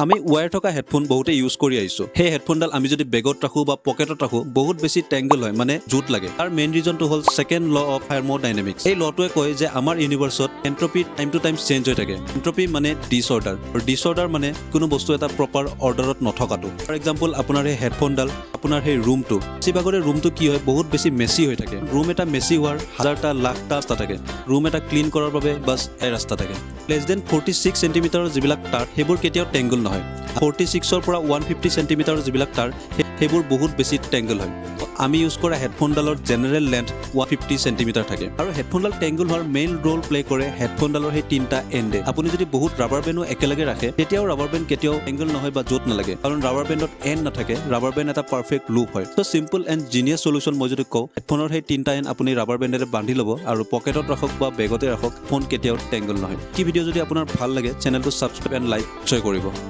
আমি ওয়াৰ থকা হেডফোন বহুতে ইউজ কৰি আহিছো সেই হেডফোনডাল আমি যদি বেগত ৰাখো বা পকেটত ৰাখো বহুত বেছি টেংগল হয় মানে জুট লাগে তাৰ মেইন ৰিজনটো হ'ল সেকেন্ড ল অফ থাৰ্মোডাইনামিক্স এই লটোৱে কয় যে আমাৰ ইউনিভাৰ্সত এন্ট্ৰপি টাইম টু টাইম চেঞ্জ হৈ থাকে এন্ট্ৰপি মানে ডিসঅৰ্ডাৰ আৰু ডিসঅৰ্ডাৰ মানে কোনো বস্তু এটা প্ৰপাৰ অৰ্ডাৰত নথকাটো ফৰ এক্সাম্পল আপোনাৰ এই হেডফোনডাল আপোনাৰ সেই ৰুমটো বেছিভাগৰে ৰুমটো কি হয় বহুত বেছি মেছি হৈ থাকে ৰুম এটা মেছি হোৱাৰ হাজাৰটা লাখটা ৰাস্তা থাকে ৰুম এটা ক্লিন কৰাৰ বাবে বাছ এই ৰাস্তা থাকে লেছ দেন 46 সেন্টিমিটাৰৰ যিবিলাক তাৰ সেইবোৰ কেতিয়াও টেংগল নহয় 46ৰ পৰা 150 সেন্টিমিটাৰৰ যিবিলাক তাৰ সেইবোৰ বহুত বেছি টেংগল হয় আমি ইউজ কৰা হেডফোনডালৰ জেনাৰেল লেন্থ 150 সেন্টিমিটাৰ থাকে আৰু হেডফোনডাল টেংগল হোৱাৰ মেইন ৰোল প্লে কৰে হেডফোনডালৰ সেই তিনটা এণ্ডে আপুনি যদি বহুত ৰাবাৰ বেণ্ডো একেলগে ৰাখে তেতিয়াও ৰাবাৰ বেণ্ড কেতিয়াও টেংগল নহয় বা জোট নালাগে কাৰণ ৰাবাৰ বেণ্ডত এণ্ড নাথাকে ৰাবাৰ বেণ্ড এটা পাৰফেক্ট লুপ হয় তো সিম্পল এণ্ড জিনিয়াছ সলিউশন মই যদি কওঁ হেডফোনৰ সেই তিনটা এণ্ড আপুনি ৰাবাৰ বেণ্ডেৰে বান্ধি ল'ব আৰু পকেটত ৰাখক বা বেগতে ৰাখক ফোন কেতিয়াও টেংগল নহয় কি ভিডিঅ' যদি আপোনাৰ ভাল লাগে চেনেলটো সাবস্ক্ৰাইব এণ্ড লাইক নিশ্চয় কৰিব